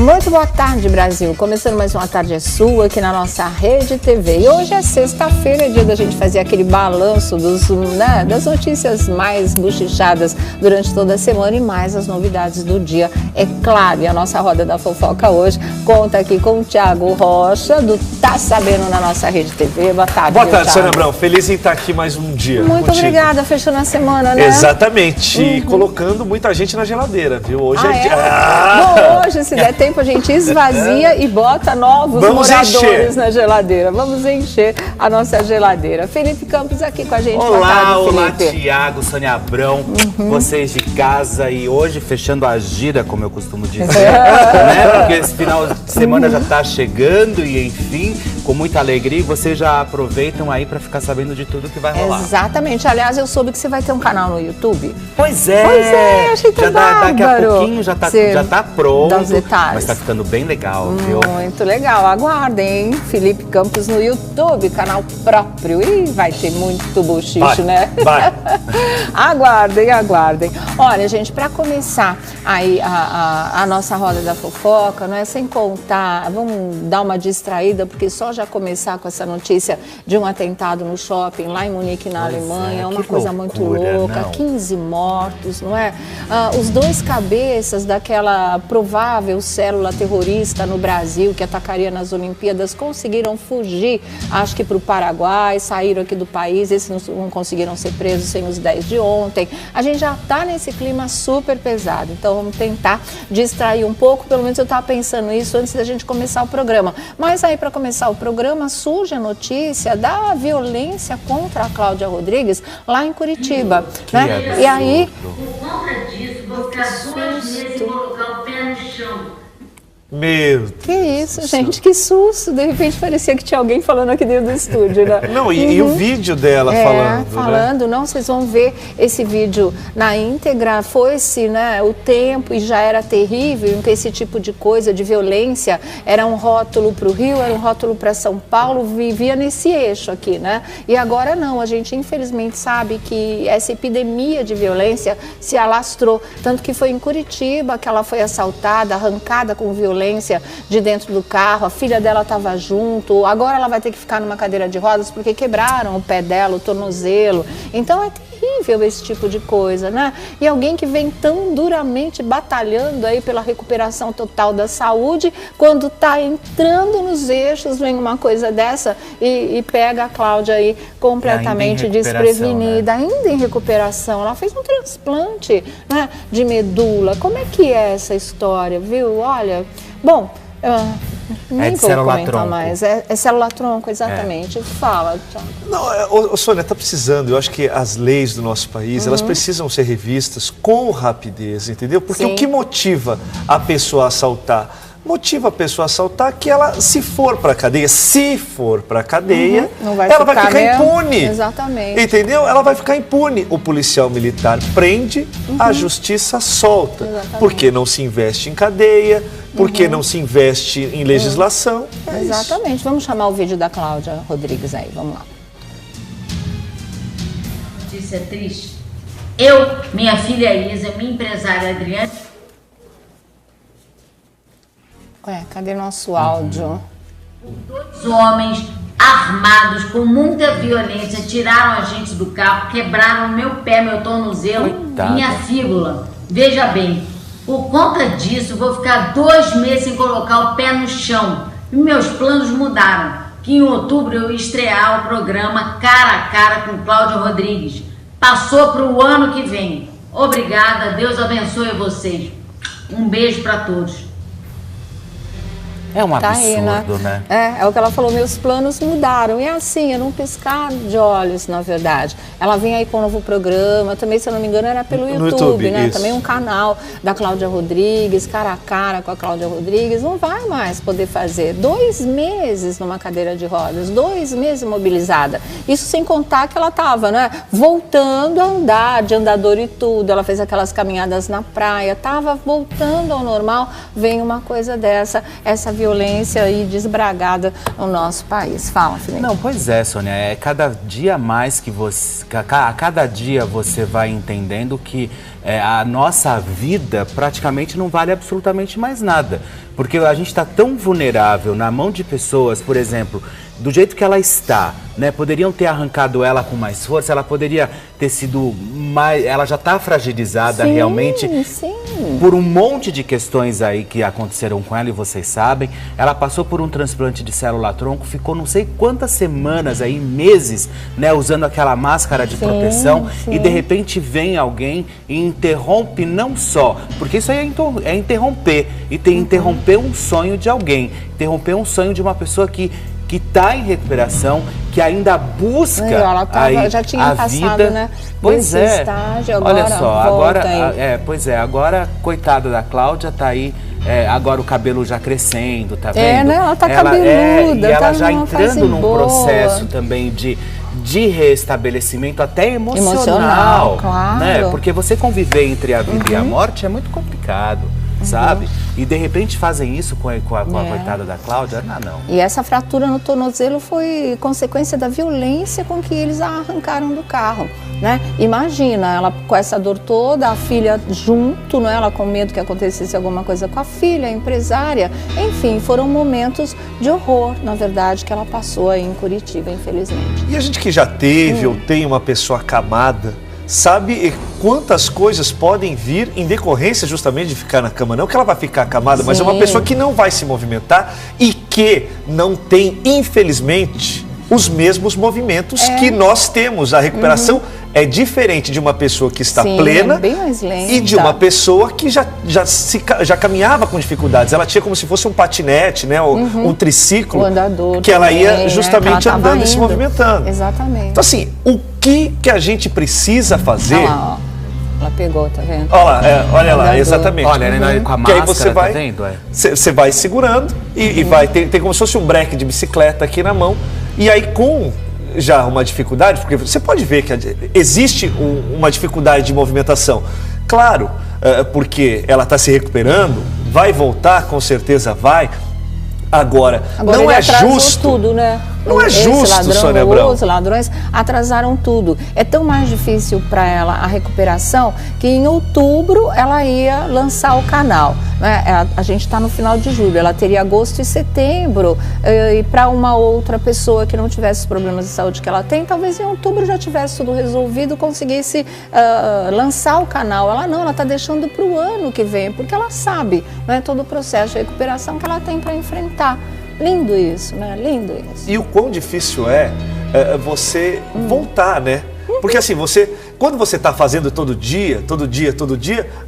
Muito boa tarde, Brasil. Começando mais uma Tarde é Sua aqui na nossa Rede TV. E hoje é sexta-feira, é dia da gente fazer aquele balanço das notícias mais buchichadas durante toda a semana e mais as novidades do dia, é claro. E a nossa Roda da Fofoca hoje conta aqui com o Thiago Rocha, do Tá Sabendo na nossa Rede TV. Boa tarde, Boa tarde, Sônia Abrão. Feliz em estar aqui mais um dia. Muito obrigada, fechando a semana, né? Exatamente. E colocando muita gente na geladeira, viu? Hoje Bom, hoje, se der tempo, a gente esvazia e bota novos moradores na geladeira. Vamos encher a nossa geladeira. Felipe Campos aqui com a gente. Olá, Thiago, Sônia Abrão, vocês de casa, e hoje fechando a gira, como eu costumo dizer, né? Porque esse final de semana já está chegando e, enfim, com muita alegria, vocês já aproveitam aí para ficar sabendo de tudo que vai rolar. Exatamente. Aliás, eu soube que você vai ter um canal no YouTube. Pois é. Pois é, achei tão bárbaro. Daqui a pouquinho já tá pronto. Dá os detalhes. Mas tá ficando bem legal, viu? Muito legal. Aguardem, hein? Felipe Campos no YouTube, canal próprio. E vai ter muito buchicho, né? Vai. Aguardem. Olha, gente, para começar aí a nossa Roda da Fofoca, não é sem contar, vamos dar uma distraída, porque só já começar com essa notícia de um atentado no shopping lá em Munique, na Alemanha, é uma coisa muito louca. Não. 15 mortos, não é? Os dois cabeças daquela provável célula terrorista no Brasil que atacaria nas Olimpíadas conseguiram fugir, acho que para o Paraguai, saíram aqui do país, esses não conseguiram ser presos sem os 10 de ontem. A gente já está nesse clima super pesado, então vamos tentar distrair um pouco, pelo menos eu estava pensando isso antes da gente começar o programa. Mas aí, para começar o programa, surge a notícia da violência contra a Cláudia Rodrigues lá em Curitiba, né? E aí... Por conta disso, vou ficar 2 meses sem colocar o pé no chão. Meu Que isso, gente, que susto. De repente parecia que tinha alguém falando aqui dentro do estúdio, né? Não, e o vídeo dela falando, né? Não, vocês vão ver esse vídeo na íntegra. Foi-se, né, o tempo e já era terrível, em que esse tipo de coisa, de violência, era um rótulo para o Rio, era um rótulo para São Paulo, vivia nesse eixo aqui, né? E agora não, a gente infelizmente sabe que essa epidemia de violência se alastrou, tanto que foi em Curitiba que ela foi assaltada, arrancada com violência de dentro do carro, a filha dela estava junto, agora ela vai ter que ficar numa cadeira de rodas porque quebraram o pé dela, o tornozelo. Então é terrível esse tipo de coisa, né? E alguém que vem tão duramente batalhando aí pela recuperação total da saúde, quando está entrando nos eixos, vem uma coisa dessa e pega a Cláudia aí completamente desprevenida, né? Ainda em recuperação. Ela fez um transplante, né, de medula. Como é que é essa história, viu? Olha, bom... nem vou comentar mais. É célula-tronco, exatamente. Fala, Thiago. Não, Sônia, está precisando. Eu acho que as leis do nosso país, elas precisam ser revistas com rapidez, entendeu? Porque o que motiva a pessoa a assaltar? Motiva a pessoa a assaltar que ela, se for para a cadeia, ela vai ficar impune. Exatamente. Entendeu? Ela vai ficar impune. O policial militar prende, a justiça solta. Exatamente. Porque não se investe em cadeia, porque não se investe em legislação. Exatamente. Vamos chamar o vídeo da Cláudia Rodrigues aí, vamos lá. Notícia triste. Eu, minha filha Isa, minha empresária Adriana... Ué, cadê nosso áudio? 2 homens armados com muita violência tiraram a gente do carro, quebraram meu pé, meu tornozelo, minha fíbula. Veja bem, por conta disso, vou ficar 2 meses sem colocar o pé no chão. E meus planos mudaram, que em outubro eu ia estrear o programa Cara a Cara com Cláudia Rodrigues. Passou para o ano que vem. Obrigada, Deus abençoe vocês. Um beijo para todos. É um absurdo, aí, né? É o que ela falou, meus planos mudaram. E assim, é num piscar de olhos, na verdade. Ela vem aí com um novo programa, também, se eu não me engano, era pelo YouTube, né? Isso. Também um canal da Cláudia Rodrigues, cara a cara com a Cláudia Rodrigues. Não vai mais poder fazer 2 meses numa cadeira de rodas, 2 meses imobilizada. Isso sem contar que ela estava, né, voltando a andar, de andador e tudo. Ela fez aquelas caminhadas na praia, estava voltando ao normal. Vem uma coisa dessa, essa violência violência aí desbragada no nosso país. Fala, Felipe. Não, pois é, Sônia, é cada dia mais que você, a cada dia você vai entendendo que a nossa vida praticamente não vale absolutamente mais nada, porque a gente está tão vulnerável na mão de pessoas, por exemplo, do jeito que ela está, né? Poderiam ter arrancado ela com mais força, ela poderia ter sido mais... Ela já está fragilizada realmente por um monte de questões aí que aconteceram com ela e vocês sabem. Ela passou por um transplante de célula-tronco, ficou não sei quantas semanas aí, meses, né? Usando aquela máscara de proteção e de repente vem alguém e interrompe não só, porque isso aí é interromper, e interromper um sonho de alguém, interromper um sonho de uma pessoa que está em recuperação, que ainda busca ela aí já tinha a passado, vida. né? Pois é. Estágio, agora olha só, agora aí. agora coitada da Cláudia tá aí, agora o cabelo já crescendo, tá vendo? Né? Ela tá cabeluda, e ela tá já entrando num boa. processo também de restabelecimento até emocional, claro. Né? Porque você conviver entre a vida e a morte é muito complicado. Sabe? E de repente fazem isso com a coitada da Cláudia? Não. E essa fratura no tornozelo foi consequência da violência com que eles a arrancaram do carro, né? Imagina, ela com essa dor toda, a filha junto, né? Ela com medo que acontecesse alguma coisa com a filha, a empresária. Enfim, foram momentos de horror, na verdade, que ela passou aí em Curitiba, infelizmente. E a gente que já teve ou tem uma pessoa acamada, sabe quantas coisas podem vir em decorrência justamente de ficar na cama? Não que ela vai ficar acamada, mas é uma pessoa que não vai se movimentar e que não tem, infelizmente, os mesmos movimentos que nós temos. A recuperação é diferente de uma pessoa que está plena bem mais lenta. E de uma pessoa que já caminhava com dificuldades. Ela tinha como se fosse um patinete, né? Um triciclo, o andador que ela também, ia justamente ela andando e se movimentando. Exatamente. Então assim, o que a gente precisa fazer? Olha lá, ó. Ela pegou, tá vendo? Olha lá, exatamente. Olha, com a máscara, que aí você vai, tá vendo? Você vai segurando e vai tem como se fosse um breque de bicicleta aqui na mão. E aí com já uma dificuldade, porque você pode ver que existe uma dificuldade de movimentação. Claro, porque ela está se recuperando, vai voltar, com certeza vai. Agora não é justo tudo, né? Não é justo, Sônia Abrão. Os ladrões atrasaram tudo. É tão mais difícil para ela a recuperação que em outubro ela ia lançar o canal. Né? A gente está no final de julho, ela teria agosto e setembro. E para uma outra pessoa que não tivesse os problemas de saúde que ela tem, talvez em outubro já tivesse tudo resolvido, conseguisse lançar o canal. Ela está deixando para o ano que vem, porque ela sabe, né, todo o processo de recuperação que ela tem para enfrentar. Lindo isso, né? Lindo isso. E o quão difícil é você voltar, né? Porque assim, quando você está fazendo todo dia,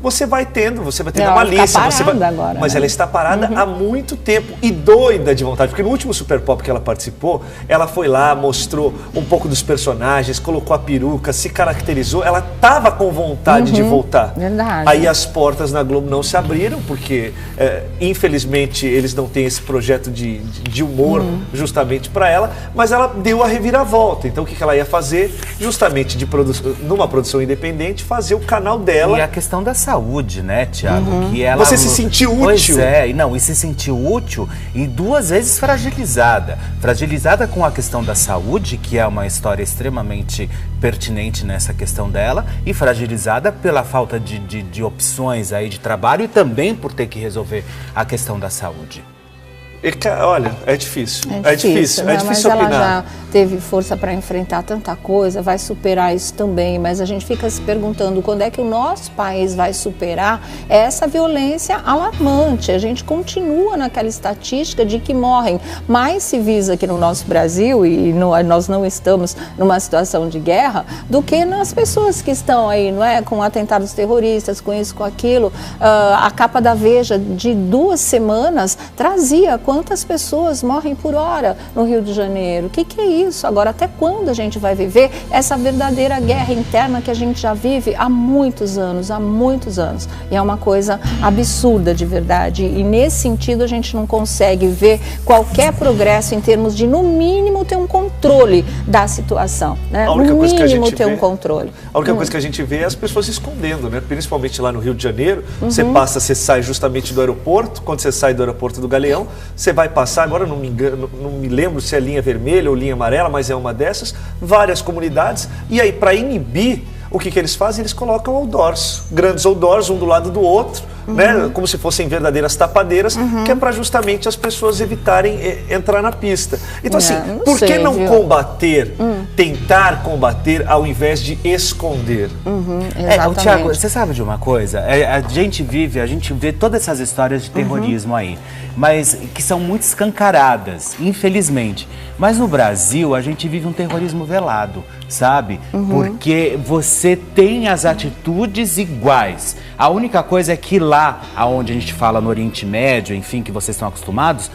você vai tendo a malícia. Agora, mas né? ela está parada há muito tempo e doida de vontade. Porque no último Super Pop que ela participou, ela foi lá, mostrou um pouco dos personagens, colocou a peruca, se caracterizou. Ela estava com vontade de voltar. Verdade. Aí as portas na Globo não se abriram, porque infelizmente eles não têm esse projeto de humor justamente para ela, mas ela deu a reviravolta. Então o que ela ia fazer? Justamente numa produção independente, fazer o canal dela. E a questão da saúde, né, Thiago? Que ela, você se sentiu útil. Pois é, e se sentiu útil e 2 vezes fragilizada. Fragilizada com a questão da saúde, que é uma história extremamente pertinente nessa questão dela, e fragilizada pela falta de opções aí de trabalho e também por ter que resolver a questão da saúde. Olha, é difícil. É difícil mas opinar. Ela já teve força para enfrentar tanta coisa, vai superar isso também, mas a gente fica se perguntando quando é que o nosso país vai superar essa violência alarmante. A gente continua naquela estatística de que morrem mais civis aqui no nosso Brasil, e nós não estamos numa situação de guerra, do que nas pessoas que estão aí, não é? Com atentados terroristas, com isso, com aquilo. A capa da Veja de 2 semanas trazia quantas pessoas morrem por hora no Rio de Janeiro. O que é isso? Agora, até quando a gente vai viver essa verdadeira guerra interna que a gente já vive há muitos anos, E é uma coisa absurda de verdade. E nesse sentido a gente não consegue ver qualquer progresso em termos de, no mínimo, ter um controle da situação. Né? No mínimo, ter um controle. A única coisa que a gente vê é as pessoas se escondendo, né? Principalmente lá no Rio de Janeiro. Você sai justamente do aeroporto, quando você sai do aeroporto do Galeão, você vai passar, agora não me engano, não me lembro se é linha vermelha ou linha amarela, mas é uma dessas, várias comunidades, e aí para inibir, o que eles fazem? Eles colocam outdoors, grandes outdoors, um do lado do outro, né? Como se fossem verdadeiras tapadeiras, que é para justamente as pessoas evitarem entrar na pista. Então, assim, por que não combater, tentar combater, ao invés de esconder? Thiago, você sabe de uma coisa? A gente vê todas essas histórias de terrorismo aí, mas que são muito escancaradas, infelizmente. Mas no Brasil, a gente vive um terrorismo velado, sabe? Porque você tem as atitudes iguais. A única coisa é que lá, aonde a gente fala no Oriente Médio, enfim, que vocês estão acostumados,